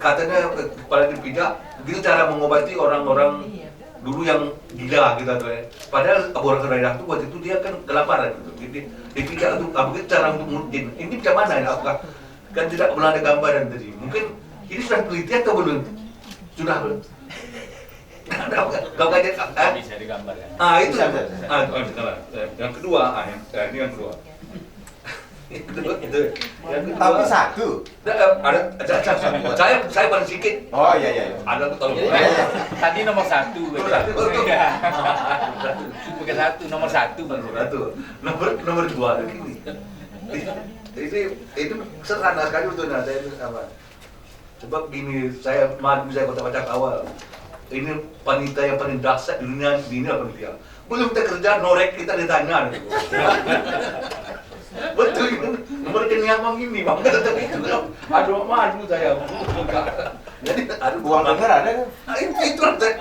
katanya kepala dipijak, begitu cara mengobati orang-orang dulu yang gila gitu tuh ya. Padahal Abu Hurairah itu waktu itu dia kan kelaparan gitu. Jadi dipijak itu begitu cara untuk mungkin. Ini macam mana ya? Apakah kan tidak pernah ada gambaran tadi. Mungkin ini sudah penelitian atau belum? Sudah belum? Kau kajian bisa digambarkan. itu. Yang kedua, ini yang kedua. Itu. Tapi satu. Saya paling sedikit. Oh iya. Ada tahu. Tadi nomor satu. Nomor satu. Bukan satu, nomor satu. Nomor dua begini. Itu sederhana sekali untuk saya apa? Sebab gini, saya baca awal. Ini wanita yang paling dahsyat di dunia apa dia? Belum terkerja norek kita ditanya. Betul, nomor rekening abang ini, bang. Aduh, malu saya. Jadi, Uang dengar ada kan? Itu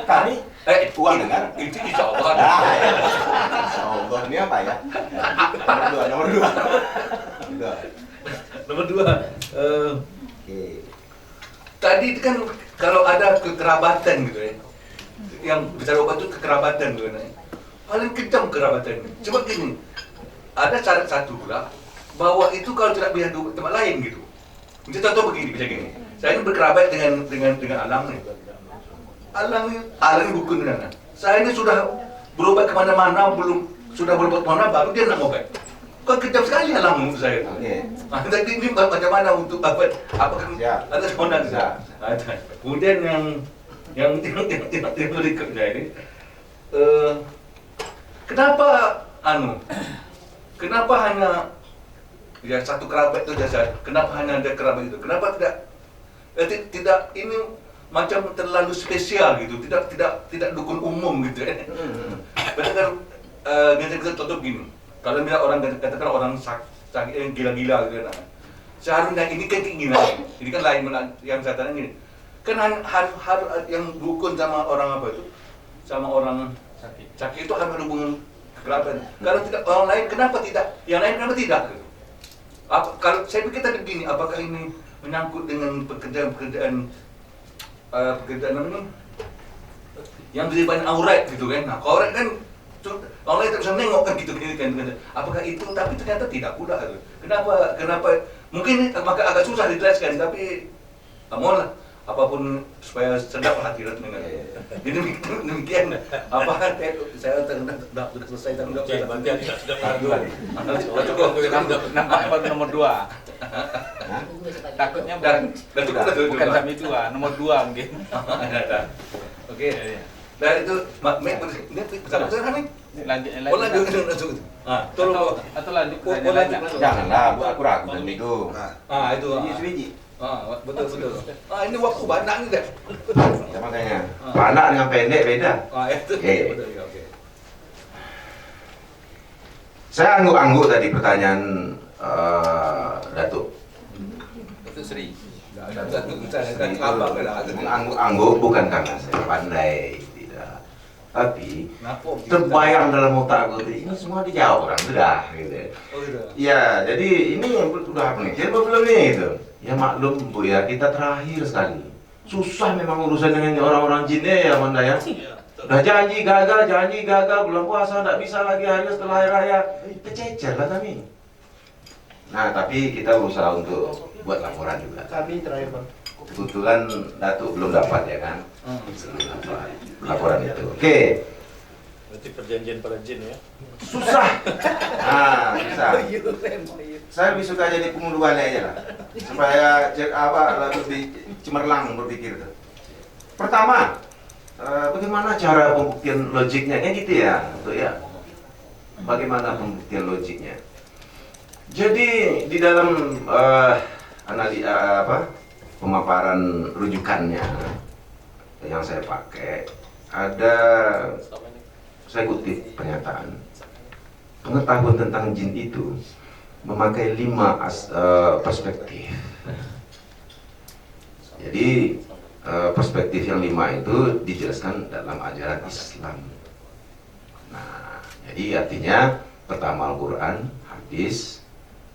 Kami uang dengar. Itu insya Allah. Allah ini apa ya? Nomor dua. Nomor dua. Oke. Tadi kan kalau ada kekerabatan gitu ya, yang bicara obat itu kekerabatan gitu ya. Paling kejam kerabatan. Coba gini. Ada syarat satu pula bahwa itu kalau tidak bisa di tempat lain gitu. Misalnya contoh begini, bisa gini. Saya ini berkerabat dengan Alang nih. Alang dukun dengan. Saya ini sudah berobat kemana-mana, sudah berobat kemana baru dia nak obat. Kok kejam sekali Alang menurut saya. Jadi ini macam mana untuk dapat apakah ada sekonan? Kemudian yang berikutnya ini, kenapa hanya ya satu kerabat itu saja? Kenapa hanya ada kerabat itu? Kenapa tidak ini macam terlalu spesial gitu? Tidak dukun umum gitu ya? Padahal biasa kita contoh begini. Kalau misalnya orang katakan orang sakit gila-gila gitu kan. Seharusnya ini kan keinginan. Ini kan lain yang saya tanya ini. Kan harus yang dukun sama orang apa itu? Sama orang sakit itu harus ada hubungan kerabat. Kalau tidak orang lain kenapa tidak? Yang lain kenapa tidak? Kalau saya pikir tadi begini, apakah ini menyangkut dengan pekerjaan namanya yang lebih banyak aurat gitu kan? Nah, aurat kan orang lain tak bisa nengok kan gitu kan? Apakah itu? Tapi ternyata tidak pula. Kenapa? Mungkin ini agak susah dijelaskan, tapi mohonlah. Apapun supaya sedap hati dengan. Jadi demikian saya sudah selesai tanggung jawab. Berarti tidak sudah lagi. Nampak apa nomor 2? Takutnya bukan jam itu nomor 2 mungkin. Oke. Dan itu ini bersama kan nih? Lanjut. Tolong. Atau lanjut. Janganlah, aku ragu dan itu. Itu. Biji. Betul. Ini waktu banyak nih deh. Ya makanya. Banyak dengan pendek beda. Itu. Betul. Oke. Saya angguk-angguk tadi pertanyaan Datuk. Itu Sri. Angguk-angguk bukan karena saya pandai, tidak. Tapi terbayang dalam otak aku ini semua dijawab orang sudah gitu. Ya, jadi ini udah penelitian belum nih gitu. Ya maklum Bu ya, kita terakhir sekali. Susah memang urusan dengan orang-orang jin ya Manda ya. Udah janji gagal, bulan puasa tidak bisa lagi hari setelah hari raya. Kececer lah kami. Nah, tapi kita berusaha untuk buat laporan juga. Kami terakhir Bang. Kebetulan Datuk belum dapat ya kan? Laporan itu. Oke. Berarti perjanjian para jin ya? Susah. Nah, susah. Saya lebih suka jadi penguluannya aja lah. Supaya lebih cemerlang berpikir tuh. Pertama, bagaimana cara pembuktian logiknya? Kan gitu ya, untuk ya. Bagaimana pembuktian logiknya? Jadi di dalam pemaparan rujukannya yang saya pakai ada, saya kutip pernyataan, pengetahuan tentang jin itu memakai 5 perspektif. Jadi perspektif yang 5 itu dijelaskan dalam ajaran Islam. Nah, jadi artinya pertama Al-Quran, hadis,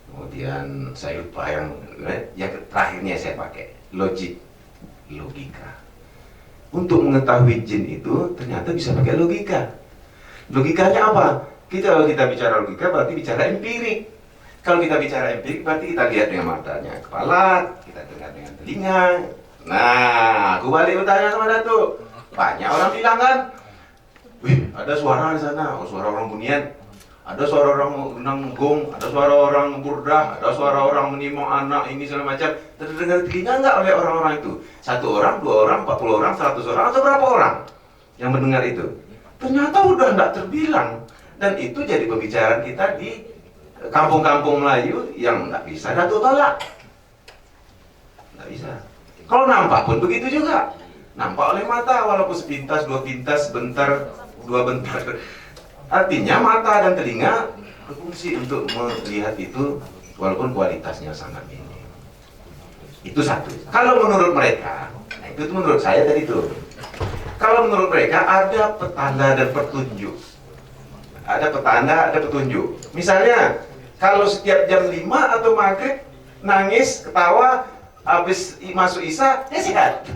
kemudian saya lupa yang terakhirnya saya pakai logik logika. Untuk mengetahui jin itu ternyata bisa pakai logika. Logikanya apa? Kalau kita bicara logika berarti bicara empirik. Kalau kita bicara empirik berarti kita lihat dengan matanya kepala, kita dengar dengan telinga. Nah, aku balik bertanya sama Datuk. Banyak orang bilang kan, wih, ada suara di sana, oh, suara orang bunyian. Ada suara orang menanggung, ada suara orang burdah, ada suara orang menimang anak, ini segala macam. Terdengar telinga enggak oleh orang-orang itu? 1 orang, 2 orang, 40 orang, 100 orang, atau berapa orang yang mendengar itu? Ternyata udah enggak terbilang. Dan itu jadi pembicaraan kita di kampung-kampung Melayu yang enggak bisa Datuk tolak. Enggak bisa. Kalau nampak pun begitu juga. Nampak oleh mata, walaupun sepintas, 2 pintas, sebentar, 2 bentar. Artinya mata dan telinga berfungsi untuk melihat itu walaupun kualitasnya sangat minim. Itu satu. Kalau menurut mereka, nah itu menurut saya tadi itu. Kalau menurut mereka ada petanda dan petunjuk. Ada petanda, ada petunjuk. Misalnya, kalau setiap jam 5 atau maghrib nangis, ketawa, habis masuk isya, ya sehat.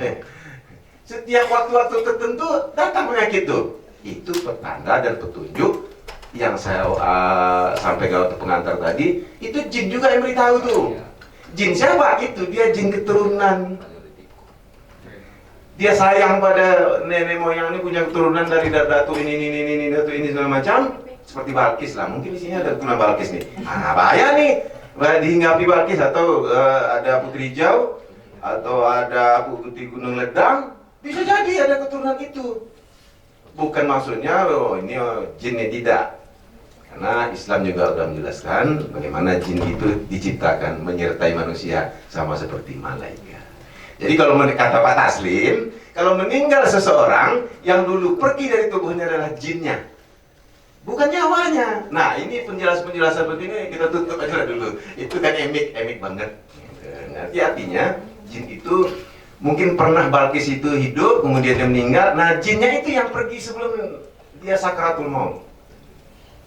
Setiap waktu-waktu tertentu datang penyakit tuh. Itu petanda dan petunjuk yang saya sampaikan untuk pengantar tadi. Itu jin juga yang beritahu tuh. Jin siapa? Itu dia jin keturunan. Dia sayang pada nenek moyang ini, punya keturunan dari datu ini, datu ini segala macam. Seperti Balkis lah. Mungkin di sini ada keturunan Balkis nih. Ah, bahaya nih. Dihinggapi Balkis atau ada Putri Hijau atau ada Putri Gunung Ledang. Bisa jadi ada keturunan itu. Bukan maksudnya ini jin ini tidak. Karena Islam juga sudah menjelaskan bagaimana jin itu diciptakan menyertai manusia sama seperti malaikat. Jadi kalau kata Pak Taslim, kalau meninggal seseorang yang dulu pergi dari tubuhnya adalah jinnya, bukan nyawanya. Nah, ini penjelasan seperti ini kita tutup aja dulu. Itu kan emik banget. Nanti artinya jin itu mungkin pernah Balkis itu hidup, kemudian dia meninggal. Nah, jinnya itu yang pergi sebelum dia sakaratul maut.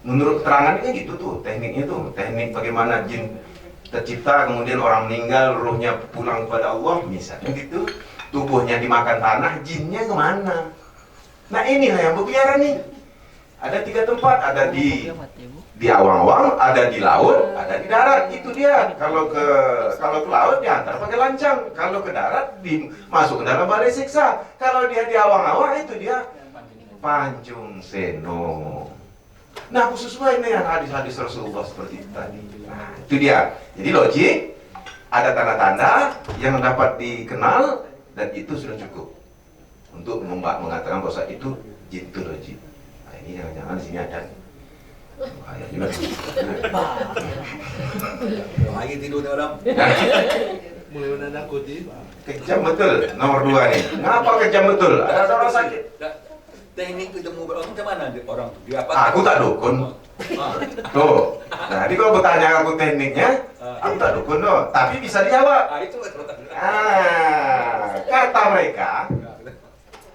Menurut keterangan kan gitu tuh, tekniknya tuh. Teknik bagaimana jin tercipta, kemudian orang meninggal, ruhnya pulang kepada Allah, misalnya gitu. Tubuhnya dimakan tanah, jinnya kemana? Nah, inilah yang berbicara nih. Ada 3 tempat, ada di awang-awang, ada di laut, ada di darat. Itu dia. Kalau ke laut diantar pakai lancang, kalau ke darat masuk ke dalam balai siksa. Kalau dia di awang-awang itu dia pancung seno. Nah, khusus ini yang hadis-hadis Rasulullah seperti itu tadi. Nah, itu dia. Jadi logik, ada tanda-tanda yang dapat dikenal dan itu sudah cukup untuk mengatakan bahwa itu jin itu logik. Nah, ini jangan-jangan di sini ada. Kayak juga. Lagi tidurnya orang. Mulai menakuti. Kejam betul nomor 2 nih. Ngapa kejam betul? Ada orang sakit. Teknik ketemu orang macam mana orang tuh? Dia apa? Aku tak dukun. Tuh. Nah, jadi kalau bertanya aku tekniknya, aku tak dukun tuh. Tapi bisa dijawab. Itu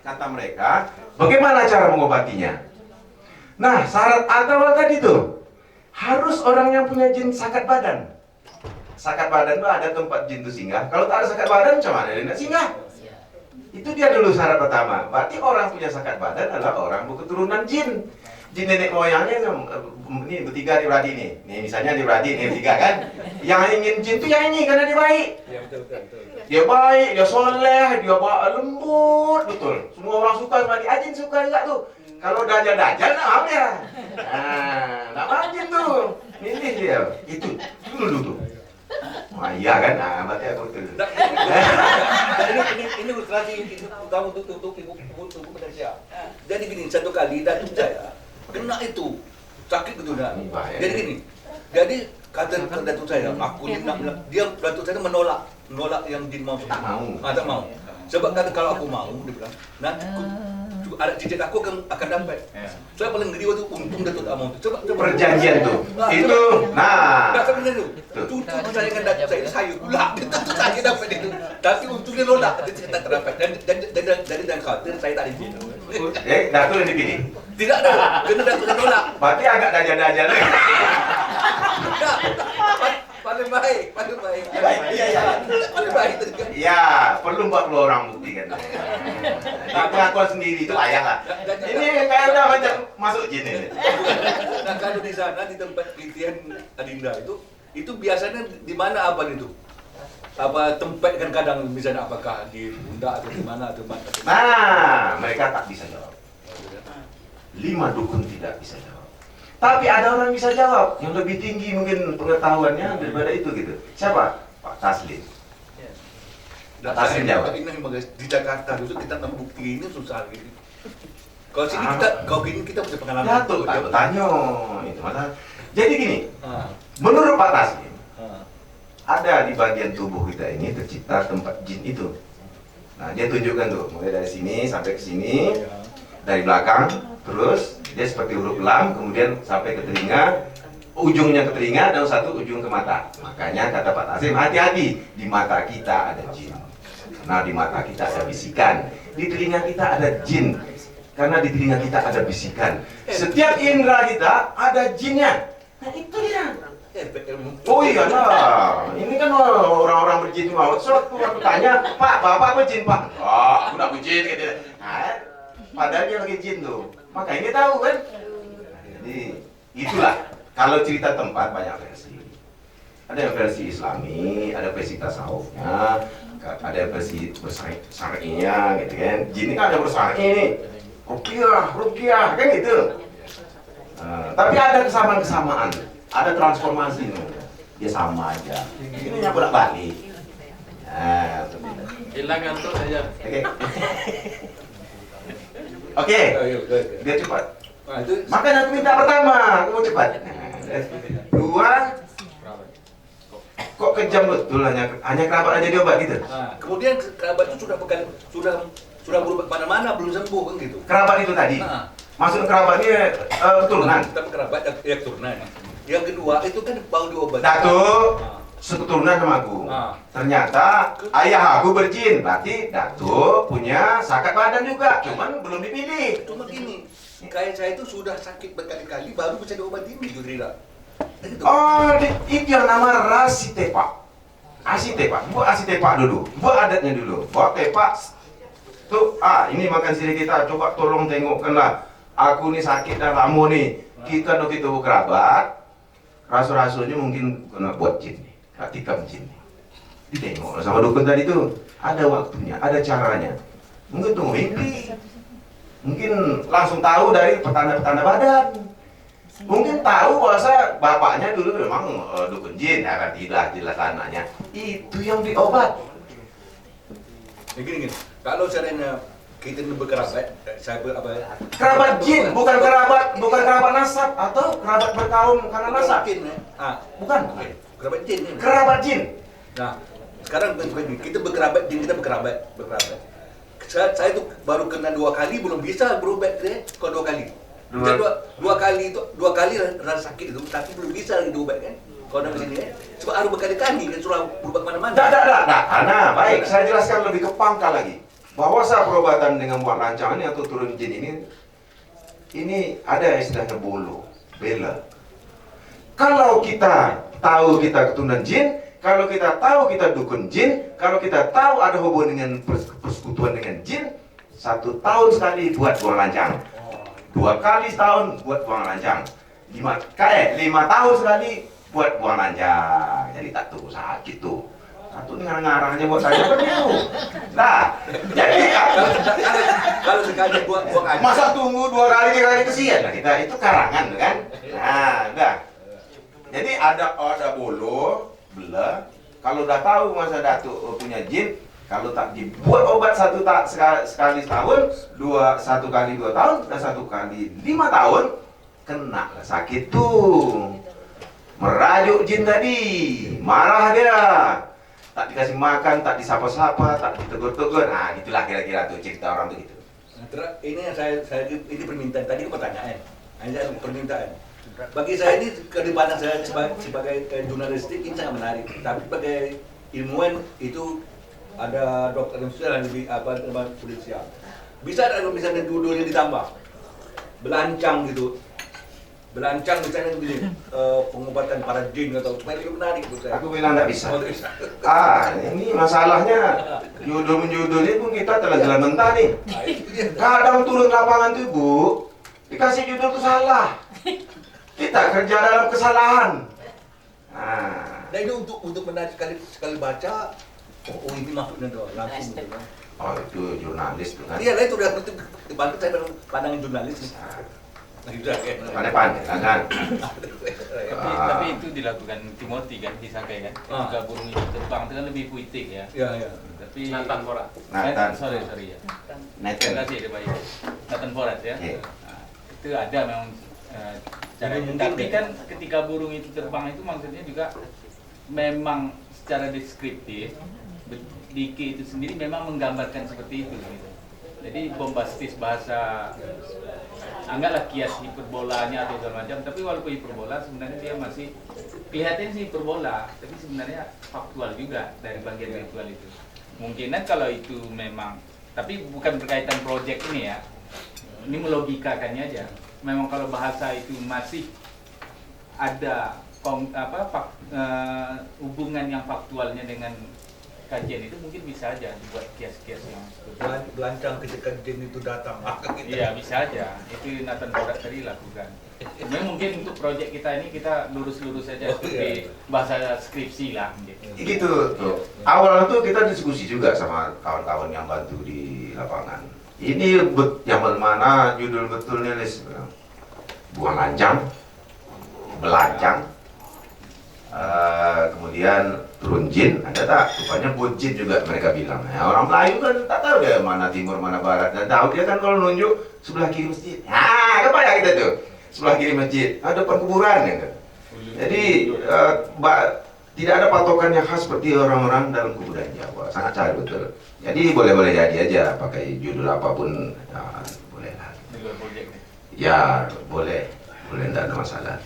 Kata mereka, bagaimana cara mengobatinya? Nah, syarat awal tadi tuh harus orang yang punya jin sakat badan. Sakat badan tuh ada tempat jin tuh singgah. Kalau tak ada sakat badan, macam mana dia nak singgah? Itu dia dulu syarat pertama. Berarti orang punya sakat badan adalah orang berketurunan jin. Jin nenek moyangnya ini bertiga di Bradi nih. Nih misalnya di Bradi nih bertiga kan. Yang ingin jin tuh yang ini karena dia baik. Ya betul. Dia baik, dia soleh, dia lembut, betul. Semua orang suka sama dia. Jin suka juga tuh. Kalau dajal-dajal, nak mau dia. Nah, nak majin tuh. Milih dia. Itu dulu tuh. Wah iya kan? Nah, berarti aku betul. Ini ilustrasi kamu tutup buku Malaysia. Jadi gini, satu kali datuk saya kena itu sakit gitu dah. Jadi gini, jadi kata datuk saya, aku nak dia datuk saya menolak yang jin mau. Tak mau. Tak mau. Sebab kata kalau aku mau, dia bilang, nanti ada cicit aku akan dapat. Saya paling gede waktu untung datuk tak mau. Coba Perjanjian tuh. Itu. Nah. Tak sebenarnya tu. Tutup saya dengan datuk saya pula. Dia tentu saya dapat itu. Tapi untungnya nolak. Dia tak dapat. Dan khawatir saya tak izin. Datuk yang dipilih. Tidak ada. Kena datuk yang nolak. Berarti agak dajal-dajal. paling baik, paling baik. Iya. Paling baik tadi kan. Iya, perlu 40 orang bukti kan. Nah, pengakuan sendiri itu ayah lah. Ini kayak udah macam masuk jin ini. Nah kalau di sana di tempat penelitian Adinda itu biasanya di mana apa itu? Apa tempat kan kadang misalnya apakah di pundak atau di mana atau mana? Nah, mereka tak bisa jawab. 5 dukun tidak bisa jawab. Tapi ada orang bisa jawab yang lebih tinggi mungkin pengetahuannya daripada itu gitu. Siapa? Pak Taslim. Pak Taslim jawab. Ini di Jakarta itu kita membukti ini susah gitu. Kalau sini kita punya pengalaman. Ya tuh, tak bertanya itu masalah. Jadi gini, menurut Pak Taslim, ada di bagian tubuh kita ini tercipta tempat jin itu. Nah, dia tunjukkan tuh, mulai dari sini sampai ke sini, dari belakang, terus dia seperti huruf lam, kemudian sampai ke telinga, ujungnya ke telinga dan satu ujung ke mata. Makanya kata Pak Taslim, hati-hati, di mata kita ada jin. Nah, di mata kita ada bisikan, di telinga kita ada jin. Karena di telinga kita ada bisikan. Setiap indera kita ada jinnya. Nah, itu dia. Oh iya lah, ini kan orang-orang berjin semua. Suatu aku tanya, Pak, Bapak berjin Pak? Oh, aku nak berjin katanya. Nah, padahal dia lagi jin tuh. Makanya dia tahu kan. Jadi itulah. Kalau cerita tempat banyak versi. Ada yang versi Islami, ada versi tasawufnya, ada versi bersyari'nya gitu kan. Jin ini kan ada bersyari' nih. Ruqyah, kan gitu. Tapi ada kesamaan-kesamaan, ada transformasi nih. Dia sama aja. Ini yang bolak-balik. Nah, Hilang ngantuk saja. Oke. Dia cepat. Makanya aku minta pertama, aku mau cepat. 2, kok kejam betul hanya kerabat aja diobat gitu. Kemudian kerabat itu sudah berubah kemana-mana, belum sembuh kan gitu. Kerabat itu tadi. Maksud kerabatnya keturunan. Tapi kerabat ya keturunan. Yang kedua itu kan mau diobat. Datuk seketurunan sama aku. Ternyata ayah aku berjin, berarti Datuk punya sakat badan juga, cuman belum dipilih. Cuma gini, kayak saya itu sudah sakit berkali-kali baru bisa diobatin gitu tidak. Oh, itu yang nama rasi tepak. Asi tepak, buat asi tepak dulu, buat adatnya dulu. Buat tepak tuh, ini makan siri kita, coba tolong tengokkanlah. Aku nih sakit dan lama nih. Kita nak kita kerabat, rasul-rasulnya mungkin kena buat jin nih, tikam jin nih. Ditengok sama dukun tadi tuh, ada waktunya, ada caranya. Mungkin tunggu mimpi, mungkin langsung tahu dari petanda-petanda badan. Mungkin tahu bahasa bapaknya dulu memang dukun jin, ya kan tidak jelas anaknya. Itu yang diobat. Gini, kalau seandainya kita berkerabat, saya apa? Kerabat jin, bukan kerabat nasab atau kerabat berkaum karena nasab. Jin, Bukan. Kerabat jin. Kerabat jin. Nah, sekarang begini, kita berkerabat, jin kita berkerabat. Saya itu baru kena 2 kali belum bisa berobat deh, kok 2 kali. Dua kali rasa sakit itu, tapi belum bisa lagi diobat kan? Kalau di sini kan, coba harus berkali-kali kan suruh berubah kemana-mana. Nah, baik, saya jelaskan lebih ke pangkal lagi. Bahwa perobatan dengan buat rancangan ini atau turun jin ini ada istilahnya bela. Kalau kita tahu kita keturunan jin, kalau kita tahu kita dukun jin, kalau kita tahu ada hubungan dengan persekutuan dengan jin, 1 tahun sekali buat buang lancang, 2 kali setahun buat buang lancang, 5 tahun sekali buat buang lancang. Jadi tak tuh sakit tuh. Satu ini ngarang-ngarangnya buat saya begitu. Nah, jadi kalau sekali buang aja. Masa tunggu 2 kali 3 kali kesian? Nah, kita itu karangan kan. Nah, udah. Jadi ada bolo, bela. Kalau udah tahu masa Datuk punya jin, kalau tak dibuat obat sekali setahun, 1 kali 2 tahun, dan 1 kali 5 tahun, kena sakit tuh. Merajuk jin tadi, marah dia. Tak dikasih makan, tak disapa-sapa, tak ditegur-tegur. Nah, itulah kira-kira tuh cerita orang tuh gitu. Nah, ini yang saya ini permintaan tadi pertanyaan. Hanya permintaan. Bagi saya ini kedipandang saya sebagai jurnalistik ini sangat menarik. Tapi sebagai ilmuwan itu ada dokter sosial yang lebih polisial. Bisa ada misalnya dua-duanya ditambah, belancang gitu. Belancang misalnya begini, pengobatan para jin atau supaya lebih menarik buat saya. Aku bilang nggak bisa. Oh, tidak bisa. Ini masalahnya judul-judulnya pun kita telan mentah nih. Nah, itu dia. Kadang turun lapangan tuh Bu, dikasih judul tuh salah. Kita kerja dalam kesalahan. Nah ini untuk menarik sekali baca. Oh ini maksudnya tuh langsung. Gitu, kan. Oh itu jurnalis tuh kan. Iya lah itu udah dibantu saya dalam pandangan jurnalis. Pandai-pandai kan. Tapi itu dilakukan Timothy kan, Hisakai kan. Ketika burung itu terbang itu kan lebih puitik ya. Iya. Tapi Nathan Fora. Nathan. Sorry ya. Nathan. Terima kasih dia baik. Nathan Forat ya. Oke. Nah, itu ada memang caranya. Tapi kan ketika burung itu terbang itu maksudnya juga memang secara deskriptif Diki itu sendiri memang menggambarkan seperti itu gitu. Jadi bombastis bahasa anggaplah kias hiperbolanya atau segala macam, tapi walaupun hiperbola sebenarnya dia masih kelihatannya sih hiperbola, tapi sebenarnya faktual juga dari bagian ritual itu. Mungkinan kalau itu memang, tapi bukan berkaitan proyek ini ya, ini melogikakannya aja. Memang kalau bahasa itu masih ada hubungan yang faktualnya dengan kajian itu mungkin bisa aja dibuat kias-kias yang Belancang ketika jin itu datang. iya bisa aja, itu Nathan Forat tadi lakukan. Memang mungkin untuk proyek kita ini kita lurus-lurus saja seperti bahasa skripsi lah gitu. Gitu tuh. Awalnya tuh kita diskusi juga sama kawan-kawan yang bantu di lapangan. Ini yang mana judul betulnya Lis? Buang lancang, belancang, kemudian turun jin, ada tak? Rupanya buat jin juga mereka bilang. Nah, orang Melayu kan tak tahu dia mana timur mana barat. Dan tahu dia kan kalau nunjuk sebelah kiri masjid. Nah, apa ya kita tuh? Sebelah kiri masjid, depan kuburan ya kan. Jadi tidak ada patokan yang khas seperti orang-orang dalam kebudayaan Jawa. Sangat cair betul. Jadi boleh-boleh jadi aja pakai judul apapun, boleh lah. Di luar proyek. Ya boleh, tidak ada masalah.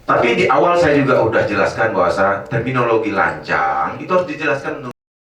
Tapi di awal saya juga udah jelaskan bahwa terminologi lancang itu harus dijelaskan